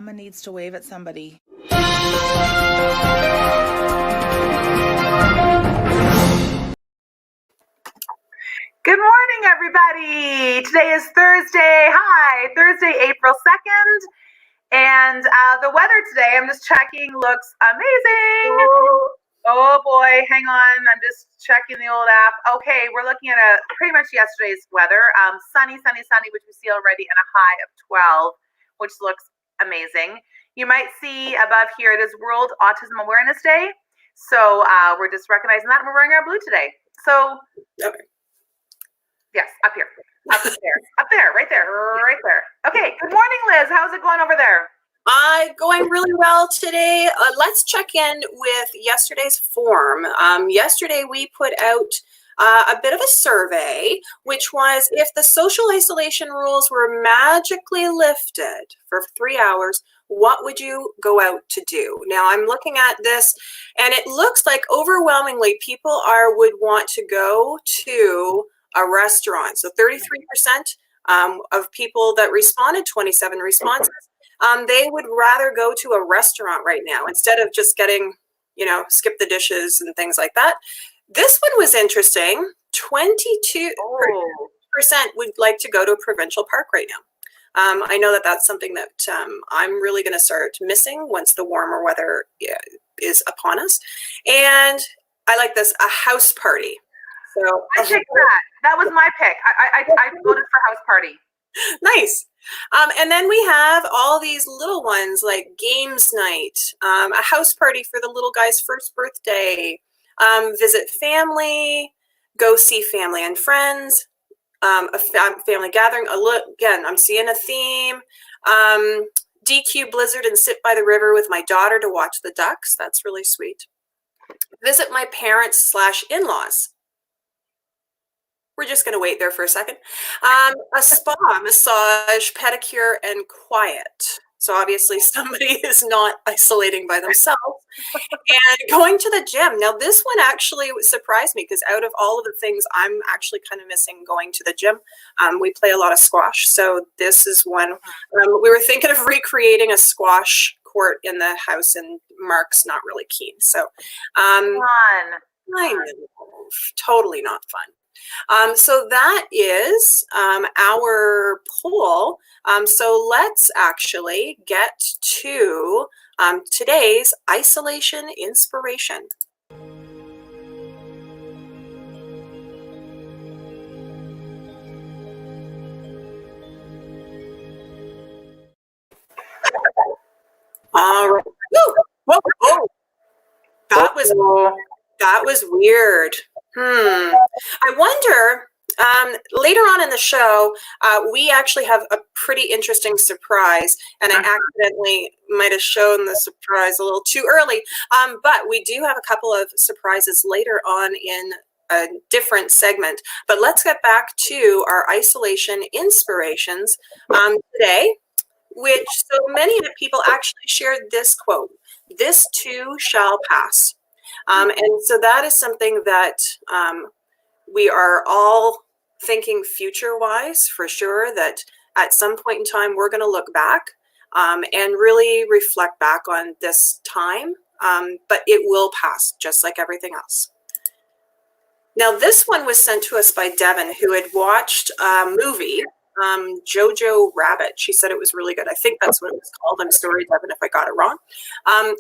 Mama needs to wave at somebody. Good morning, everybody. Today is Thursday. Hi, Thursday, April 2nd. And the weather today, I'm just checking, looks amazing. Oh boy, hang on. I'm just checking the old app. Okay, we're looking at pretty much yesterday's weather. Sunny, which we see already, and a high of 12, which looks amazing. You might see above here, it is World Autism Awareness Day. So we're just recognizing that, and we're wearing our blue today. So, okay. Yes, up here, right there. Okay, good morning, Liz. How's it going over there? Going really well today. Let's check in with yesterday's form. Yesterday we put out a bit of a survey, which was if the social isolation rules were magically lifted for 3 hours, what would you go out to do? Now I'm looking at this and it looks like overwhelmingly people would want to go to a restaurant. So 33% of people that responded, 27 responses, they would rather go to a restaurant right now instead of just getting, skip the dishes and things like that. This one was interesting. 22% would like to go to a provincial park right now. I know that that's something that I'm really going to start missing once the warmer weather is upon us. And I like this, a house party. So I picked that. That was my pick. I voted for house party. Nice. And then we have all these little ones like games night, a house party for the little guy's first birthday, visit family, go see family and friends, a family gathering. Again, I'm seeing a theme. DQ Blizzard and sit by the river with my daughter to watch the ducks. That's really sweet. Visit my parents / in-laws. We're just going to wait there for a second. A spa, massage, pedicure, and quiet. So obviously somebody is not isolating by themselves. And going to the gym. Now this one actually surprised me because out of all of the things, I'm actually kind of missing going to the gym. We play a lot of squash. So this is one. We were thinking of recreating a squash court in the house and Mark's not really keen. So fun. I know, totally not fun. So that is our poll. So let's actually get to today's isolation inspiration. All right. Whoa. That was weird. I wonder, later on in the show, we actually have a pretty interesting surprise, and I accidentally might have shown the surprise a little too early, but we do have a couple of surprises later on in a different segment. But let's get back to our isolation inspirations today, which so many of the people actually shared this quote, "This too shall pass." And so that is something that we are all thinking future-wise for sure, that at some point in time, we're going to look back and really reflect back on this time, but it will pass just like everything else. Now, this one was sent to us by Devin, who had watched a movie, Jojo Rabbit. She said it was really good. I think that's what it was called. I'm sorry, Devin, if I got it wrong.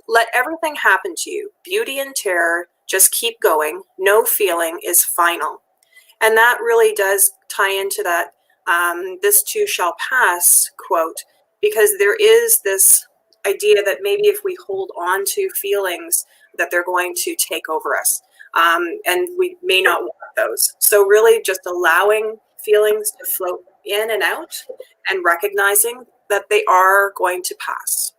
Let everything happen to you. Beauty and terror, just keep going. No feeling is final. And that really does tie into that "this too shall pass" quote, because there is this idea that maybe if we hold on to feelings that they're going to take over us, and we may not want those. So really just allowing feelings to float in and out and recognizing that they are going to pass.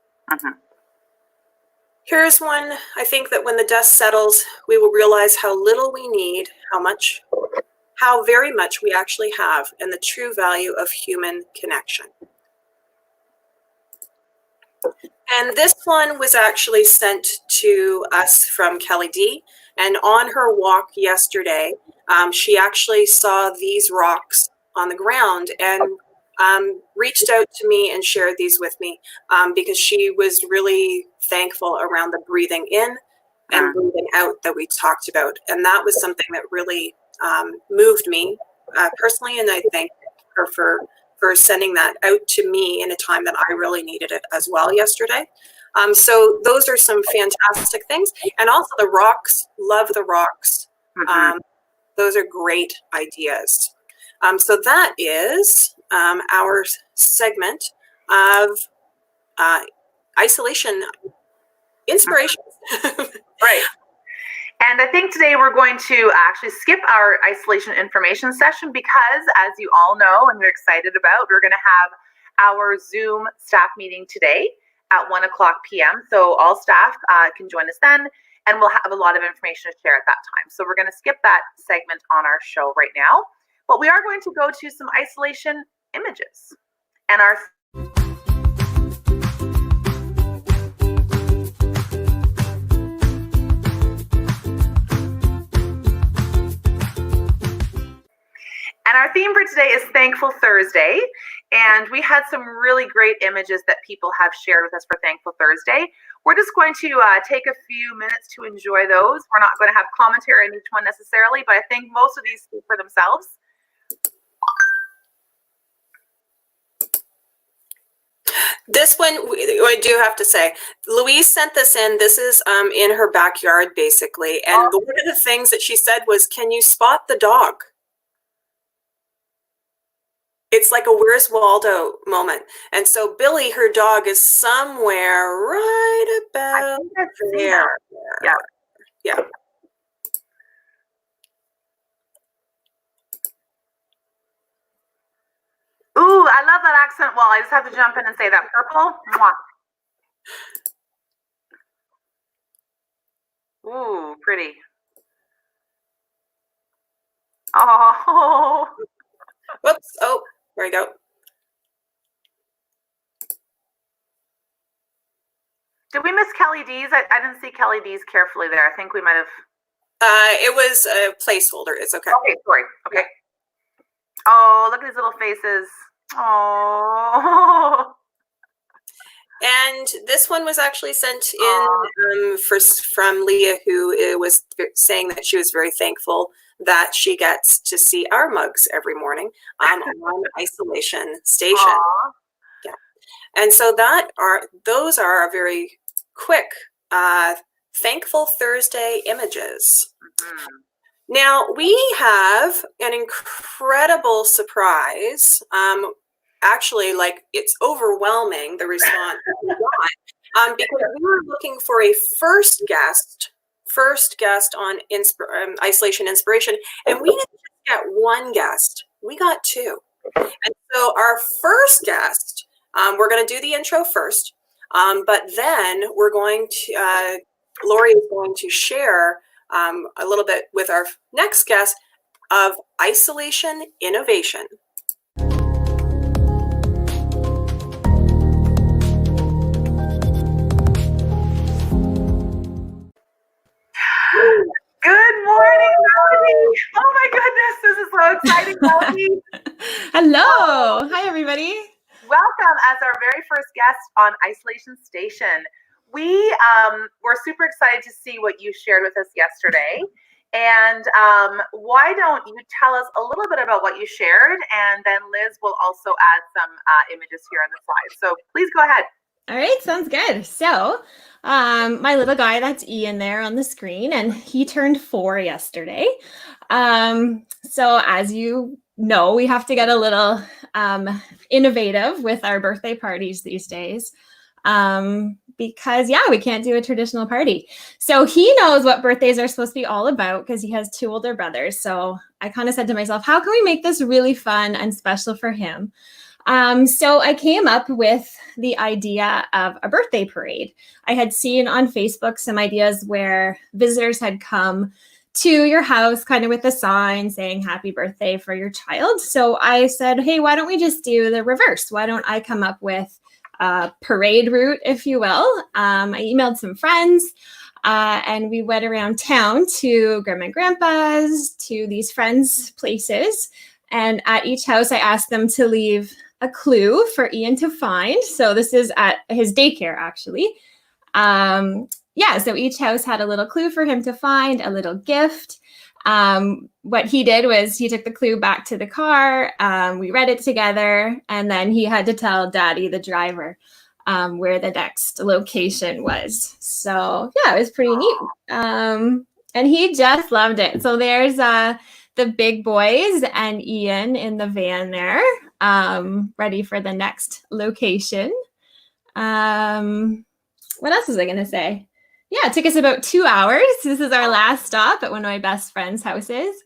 Here's one. I think that when the dust settles, we will realize how little we need, how very much we actually have, and the true value of human connection. And this one was actually sent to us from Kelly D. And on her walk yesterday, she actually saw these rocks on the ground. And reached out to me and shared these with me because she was really thankful around the breathing in and breathing out that we talked about. And that was something that really moved me personally. And I thank her for sending that out to me in a time that I really needed it as well yesterday. So those are some fantastic things. And also the rocks, love the rocks. Those are great ideas. So that is our segment of isolation inspiration. Right. And I think today we're going to actually skip our isolation information session because, as you all know and you're excited about, we're going to have our Zoom staff meeting today at 1 o'clock p.m. So all staff can join us then, and we'll have a lot of information to share at that time. So we're going to skip that segment on our show right now. But we are going to go to some isolation images. And our theme for today is Thankful Thursday. And we had some really great images that people have shared with us for Thankful Thursday. We're just going to take a few minutes to enjoy those. We're not going to have commentary on each one necessarily, but I think most of these speak for themselves. This one, I do have to say, Louise sent this in. This is in her backyard, basically. And one of the things that she said was, can you spot the dog? It's like a Where's Waldo moment. And so Billy, her dog, is somewhere right about there. Yeah. Yeah. Ooh, I love that accent. Well, I just have to jump in and say that purple. Mwah. Ooh, pretty. Oh. Whoops. Oh, there we go. Did we miss Kelly D's? I didn't see Kelly D's carefully there. I think we might have. It was a placeholder. It's okay. Okay, sorry. Okay. Oh, look at these little faces. Oh. And this one was actually sent in from Leah, who was saying that she was very thankful that she gets to see our mugs every morning on isolation station. Aww. Yeah. And so those are a very quick Thankful Thursday images. Now we have an incredible surprise. Actually, like, it's overwhelming, the response we got, because we were looking for a first guest on isolation inspiration, and we didn't just get one guest, we got two. And so our first guest, we're going to do the intro first, but then we're going to, Lori is going to share a little bit with our next guest of isolation innovation. Good morning, Melody. Oh my goodness, this is so exciting, Melody. Hello. Hi, everybody. Welcome as our very first guest on Isolation Station. We were super excited to see what you shared with us yesterday. And why don't you tell us a little bit about what you shared, and then Liz will also add some images here on the slide. So please go ahead. All right, sounds good. So my little guy, that's Ian there on the screen, and he turned 4 yesterday. So as you know, we have to get a little innovative with our birthday parties these days. Because we can't do a traditional party. So he knows what birthdays are supposed to be all about because he has 2 older brothers. So I kind of said to myself, how can we make this really fun and special for him? So I came up with the idea of a birthday parade. I had seen on Facebook some ideas where visitors had come to your house kind of with a sign saying happy birthday for your child. So I said, hey, why don't we just do the reverse? Why don't I come up with a parade route, if you will? I emailed some friends and we went around town to Grandma and Grandpa's, to these friends' places. And at each house, I asked them to leave a clue for Ian to find. So this is at his daycare, actually. So each house had a little clue for him to find, a little gift. What he did was he took the clue back to the car. We read it together, and then he had to tell Daddy, the driver, where the next location was. So yeah, it was pretty neat. And he just loved it. So there's the big boys and Ian in the van there, ready for the next location. What else was I going to say? Yeah, it took us about 2 hours. This is our last stop at one of my best friend's houses.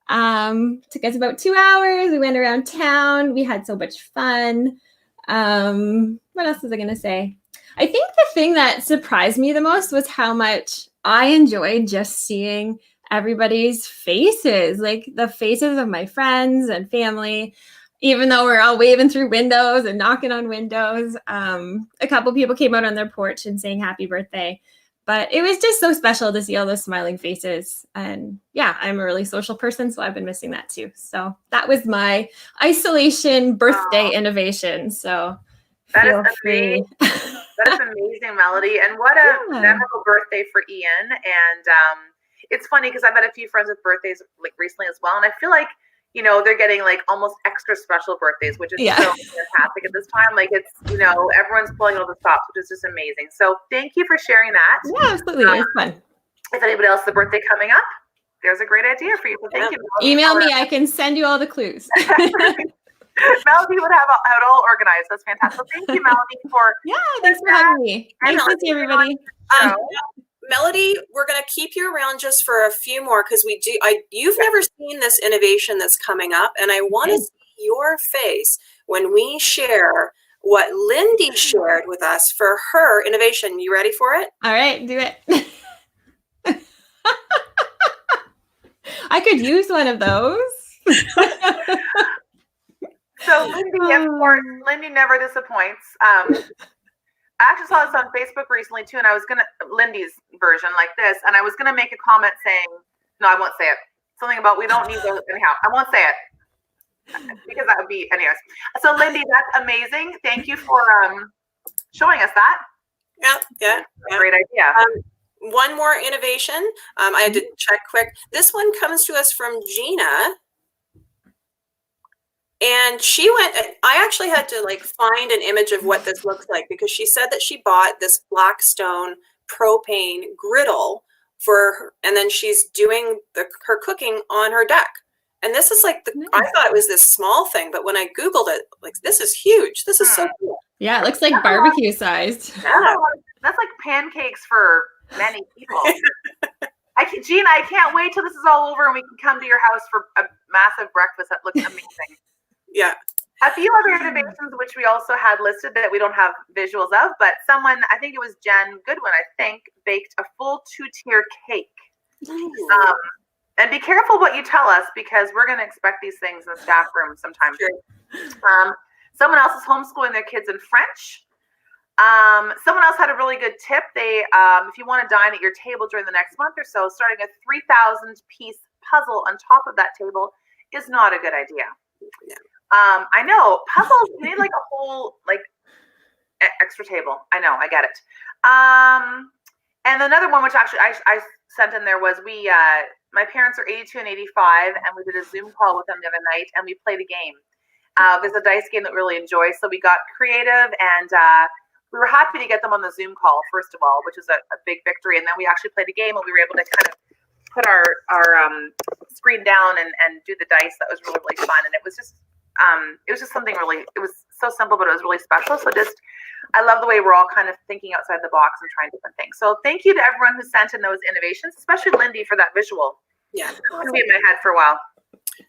Took us about 2 hours. We went around town. We had so much fun. What else was I going to say? I think the thing that surprised me the most was how much I enjoyed just seeing everybody's faces, like the faces of my friends and family, even though we're all waving through windows and knocking on windows. A couple people came out on their porch and saying happy birthday. But it was just so special to see all those smiling faces. And yeah, I'm a really social person, so I've been missing that too. So that was my isolation birthday innovation. So that is feel free. That is amazing, Melody. And what a memorable birthday for Ian. And it's funny because I've had a few friends with birthdays like recently as well. And I feel like, you know, they're getting like almost extra special birthdays, which is so fantastic at this time. Like it's, you know, everyone's pulling all the stops, which is just amazing. So thank you for sharing that. Yeah, absolutely. It was fun. If anybody else has a birthday coming up, there's a great idea for you. So thank you, Melody. Email me. I can send you all the clues. Melody would have it all organized. That's fantastic. So thank you, Melody, for thanks for having me. Nice to see everybody. Melody, we're going to keep you around just for a few more because you've never seen this innovation that's coming up, and I want to see your face when we share what Lindy shared with us for her innovation. You ready for it? All right, do it. I could use one of those. So Lindy, of course, Lindy never disappoints. I actually saw this on Facebook recently too, and I was Lindy's version like this, and I was gonna make a comment saying, no, I won't say it. Something about we don't need those anyhow. I won't say it because that would be anyways. So Lindy, that's amazing. Thank you for showing us that. Yeah. Great idea. One more innovation. I had to check quick. This one comes to us from Gina. And she went, I actually had to like find an image of what this looks like because she said that she bought this Blackstone propane griddle and then she's doing her cooking on her deck. And this is like, I thought it was this small thing, but when I Googled it, like, this is huge. This is so cool. Yeah, it looks like barbecue sized. Yeah. That's like pancakes for many people. Gina, I can't wait till this is all over and we can come to your house for a massive breakfast that looks amazing. Yeah. A few other innovations which we also had listed that we don't have visuals of, but someone, I think it was Jen Goodwin, baked a full 2-tier cake. And be careful what you tell us because we're going to expect these things in the staff room sometime. Sure. Someone else is homeschooling their kids in French. Someone else had a really good tip. They, if you want to dine at your table during the next month or so, starting a 3,000-piece puzzle on top of that table is not a good idea. Yeah. I know puzzles you need like a whole like extra table. I know, I get it. And another one which actually I sent in there was my parents are 82 and 85, and we did a Zoom call with them the other night, and we played a game. There's a dice game that we really enjoy, so we got creative, and we were happy to get them on the Zoom call first of all, which is a big victory. And then we actually played a game, and we were able to kind of put our screen down and do the dice. That was really, really fun, and it was just something really, it was so simple, but it was really special. So I love the way we're all kind of thinking outside the box and trying different things. So thank you to everyone who sent in those innovations, especially Lindy for that visual. Yeah. It's going to be in my head for a while.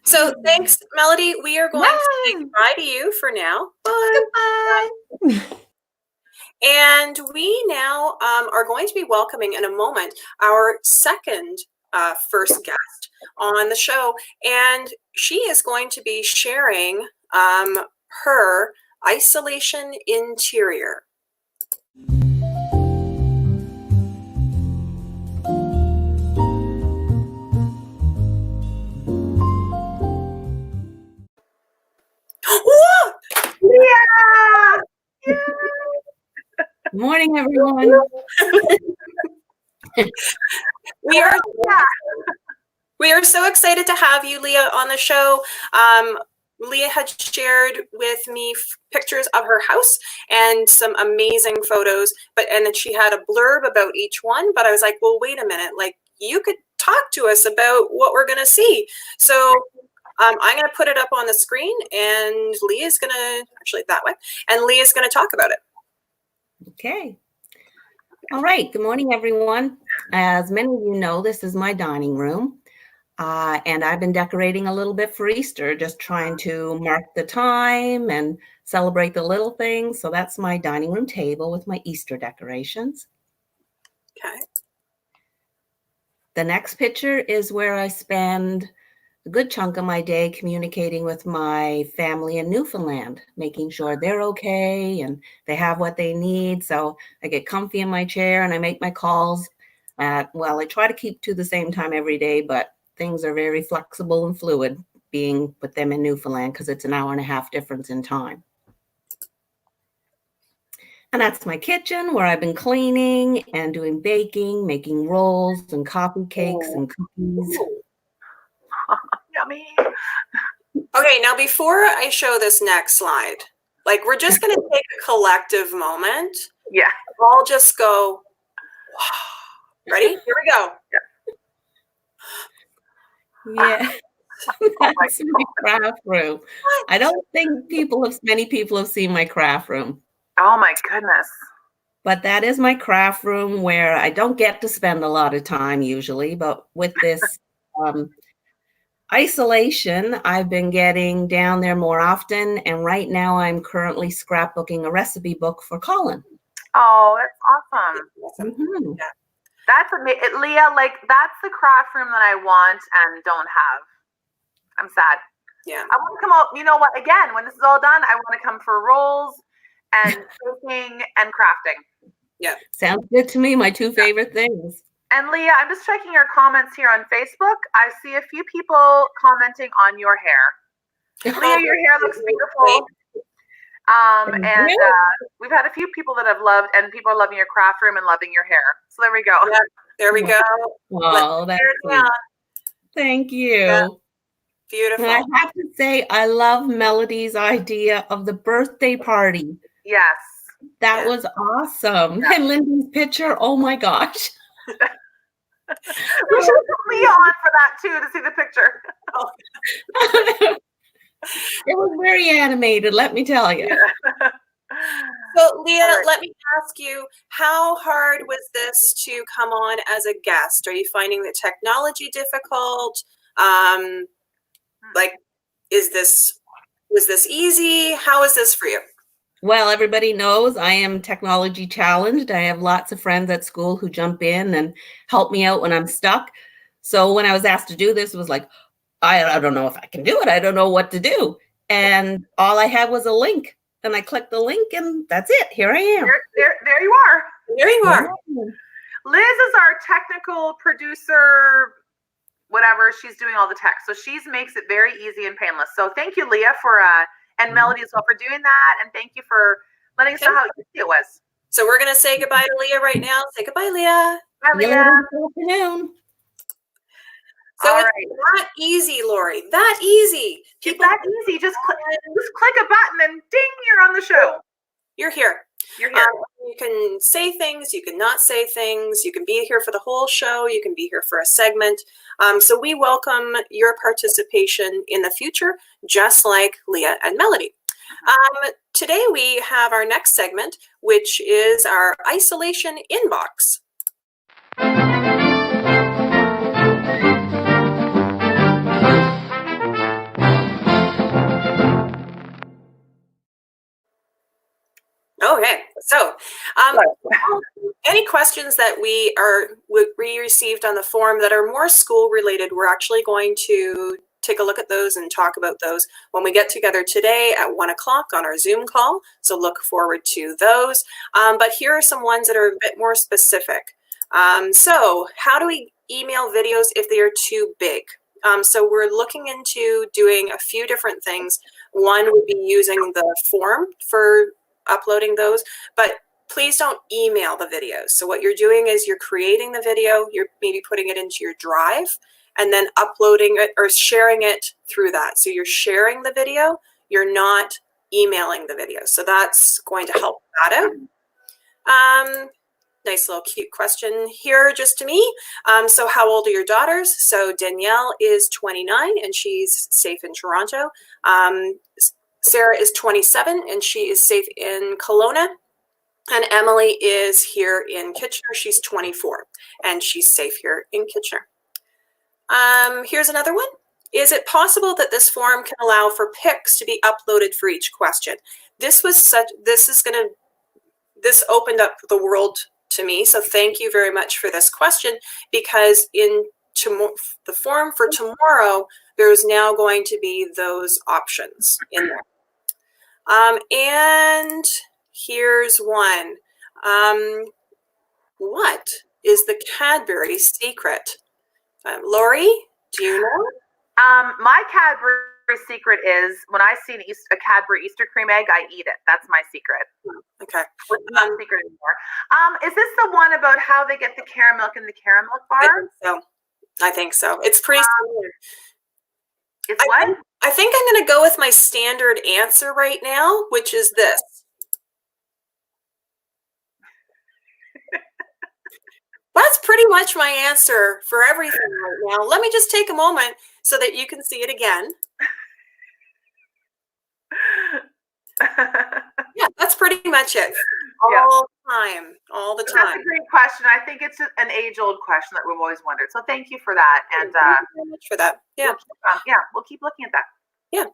So thanks, Melody. We are going to say goodbye to you for now. Bye. Goodbye. And we now are going to be welcoming in a moment our second first guest on the show, and she is going to be sharing her isolation interior. Morning, everyone. We are so excited to have you, Leah, on the show. Leah had shared with me pictures of her house and some amazing photos, and then she had a blurb about each one. But I was like, well, wait a minute, like you could talk to us about what we're gonna see. So I'm gonna put it up on the screen, and Leah's gonna that way, and Leah's gonna talk about it. Okay. All right. Good morning, everyone. As many of you know, this is my dining room. And I've been decorating a little bit for Easter, just trying to mark the time and celebrate the little things. So that's my dining room table with my Easter decorations. Okay. The next picture is where I spend a good chunk of my day communicating with my family in Newfoundland, making sure they're okay and they have what they need. So I get comfy in my chair and I make my calls I try to keep to the same time every day, but things are very flexible and fluid being with them in Newfoundland because it's an hour and a half difference in time. And that's my kitchen where I've been cleaning and doing baking, making rolls and coffee cakes and cookies. Yummy. Okay, now before I show this next slide, like we're just going to take a collective moment. Yeah. I'll just go, wow. Ready? Here we go. Yeah. That's my craft room. I don't think many people have seen my craft room. Oh my goodness. But that is my craft room where I don't get to spend a lot of time usually, but with this isolation, I've been getting down there more often. And right now I'm currently scrapbooking a recipe book for Colin. Oh, that's awesome. Mm-hmm. Yeah. That's amazing. Leah, like that's the craft room that I want and don't have. I'm sad. Yeah. I want to come out, you know what, again, when this is all done, I want to come for rolls and baking and crafting. Yeah. Sounds good to me. My two favorite things. And Leah, I'm just checking your comments here on Facebook. I see a few people commenting on your hair. Leah, your hair looks beautiful. And we've had a few people that have loved, and people are loving your craft room and loving your hair. So there we go. Yeah, there we go. Wow, that's sweet. Thank you. Yeah. Beautiful. And I have to say, I love Melody's idea of the birthday party. Yes. That was awesome. Yeah. And Lindy's picture, oh my gosh. We should put Leah on for that too, to see the picture. It was very animated, let me tell you. Yeah. So Leah, let me ask you, how hard was this to come on as a guest? Are you finding the technology difficult? Like, was this easy? How is this for you? Well, everybody knows I am technology challenged. I have lots of friends at school who jump in and help me out when I'm stuck. So when I was asked to do this, it was like, I don't know if I can do it. I don't know what to do. And all I had was a link. And I clicked the link and that's it. Here I am. There you are. There you are. Liz is our technical producer, whatever. She's doing all the tech. So she makes it very easy and painless. So thank you, Leah, and Melody as well for doing that. And thank you for letting us know how easy it was. So we're going to say goodbye to Leah right now. Say goodbye, Leah. Bye, Leah. Good afternoon. So it's that easy, Lori. That easy. It's that easy. Just click a button and ding, you're on the show. You're here. You're here. You can say things. You can not say things. You can be here for the whole show. You can be here for a segment. So we welcome your participation in the future, just like Leah and Melody. Today we have our next segment, which is our isolation inbox. Okay, so any questions that we received on the form that are more school related, we're actually going to take a look at those and talk about those when we get together today at 1 o'clock on our Zoom call. So look forward to those. But here are some ones that are a bit more specific. So how do we email videos if they are too big? So we're looking into doing a few different things. One would be using the form for uploading those, but please don't email the videos. So what you're doing is you're creating the video, you're maybe putting it into your Drive, and then uploading it or sharing it through that. So you're sharing the video, you're not emailing the video. So that's going to help that out. Nice little cute question here just to me. So how old are your daughters? So Danielle is 29 and she's safe in Toronto. Sarah is 27 and she is safe in Kelowna. And Emily is here in Kitchener. She's 24 and she's safe here in Kitchener. Here's another one. Is it possible that this form can allow for pics to be uploaded for each question? This opened up the world to me. So thank you very much for this question, because in the form for tomorrow, there's now going to be those options in there. And here's one. What is the Cadbury secret? Lori, do you know? My Cadbury secret is when I see a Cadbury Easter cream egg, I eat it. That's my secret. Okay. It's not a secret anymore. Is this the one about how they get the caramel in the caramel bar? I think so. It's pretty standard. It's what? I think I'm going to go with my standard answer right now, which is this. That's pretty much my answer for everything right now. Let me just take a moment so that you can see it again. Yeah, that's pretty much it. All the time. That's a great question. I think it's an age-old question that we've always wondered. So thank you for that. And thank you very much for that. Yeah. We'll keep looking at that. Yeah.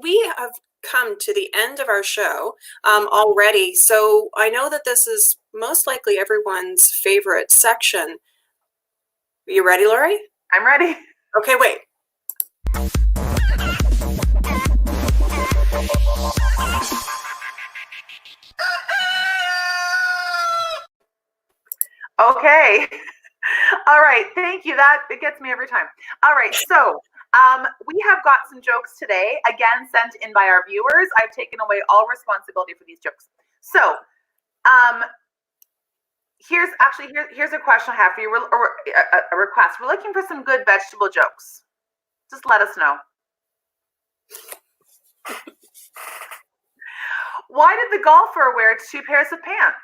We have come to the end of our show already. So I know that this is most likely everyone's favorite section. Are you ready, Lori? I'm ready. Okay, wait. Okay. All right. Thank you. It gets me every time. All right. So we have got some jokes today, again, sent in by our viewers. I've taken away all responsibility for these jokes. So here's a question I have for you, or a request. We're looking for some good vegetable jokes. Just let us know. Why did the golfer wear 2 pairs of pants?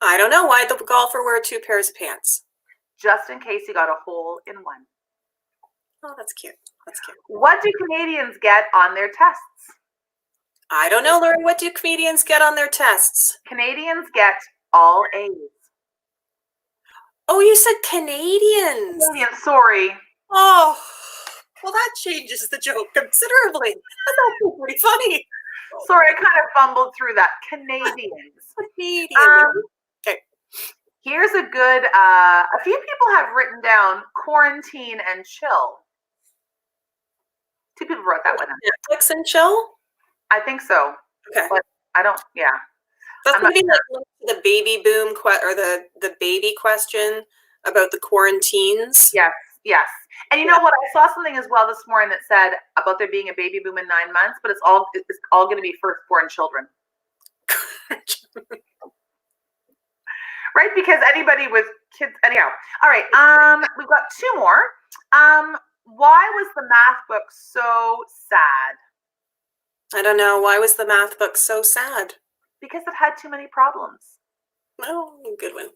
I don't know. Why did the golfer wear 2 pairs of pants? Just in case he got a hole in one. Oh, that's cute. That's cute. What do Canadians get on their tests? I don't know, Lori. What do comedians get on their tests? Canadians get all A's. Oh, you said Canadians. Canadians, sorry. Oh, well, that changes the joke considerably. That's actually pretty funny. Sorry, I kind of fumbled through that. Canadians. Okay. Here's a good, a few people have written down quarantine and chill. 2 people wrote that one down. Netflix and chill? I think so. Okay. But I don't, yeah. That's maybe like the baby boom or the baby question about the quarantines. Yes, yes. And you know what? I saw something as well this morning that said about there being a baby boom in 9 months, but it's all going to be firstborn children. Right? Because anybody with kids, anyhow. All right. We've got 2 more. Why was the math book so sad? I don't know. Why was the math book so sad? Because it had too many problems. Oh, good one.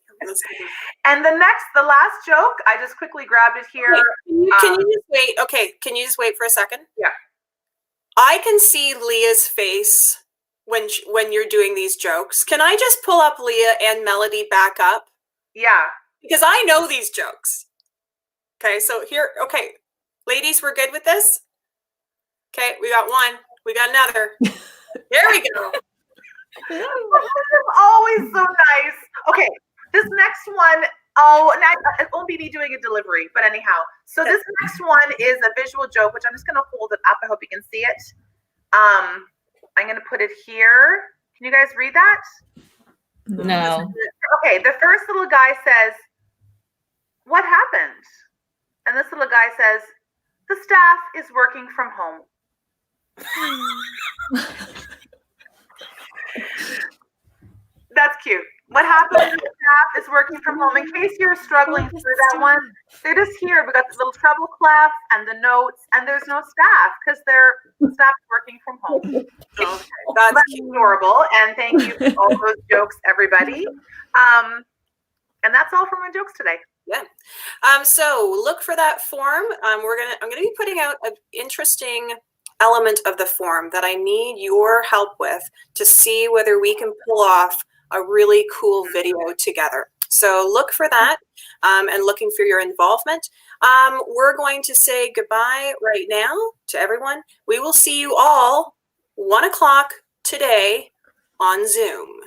And the last joke, I just quickly grabbed it here. Wait, can you just wait? Okay, can you just wait for a second? Yeah. I can see Leah's face when you're doing these jokes. Can I just pull up Leah and Melody back up? Yeah. Because I know these jokes. Okay, so here, okay. Ladies, we're good with this? Okay, we got one. We got another. There we go. This is always so nice. Okay, this next one, it won't be me doing a delivery, but anyhow. So this next one is a visual joke, which I'm just going to hold it up. I hope you can see it. I'm going to put it here. Can you guys read that? No. Okay, the first little guy says, "What happened?" And this little guy says, "The staff is working from home." That's What happens when the staff is working from home? In case you're struggling through that one, they're just here. We got the little treble clef and the notes, and there's no staff because their staff is working from home. So that's adorable. And thank you for all those jokes, everybody. And that's all for my jokes today. Yeah. So look for that form. I'm gonna be putting out an interesting element of the form that I need your help with to see whether we can pull off a really cool video together. So look for that and looking for your involvement. We're going to say goodbye right now to everyone. We will see you all 1 o'clock today on Zoom.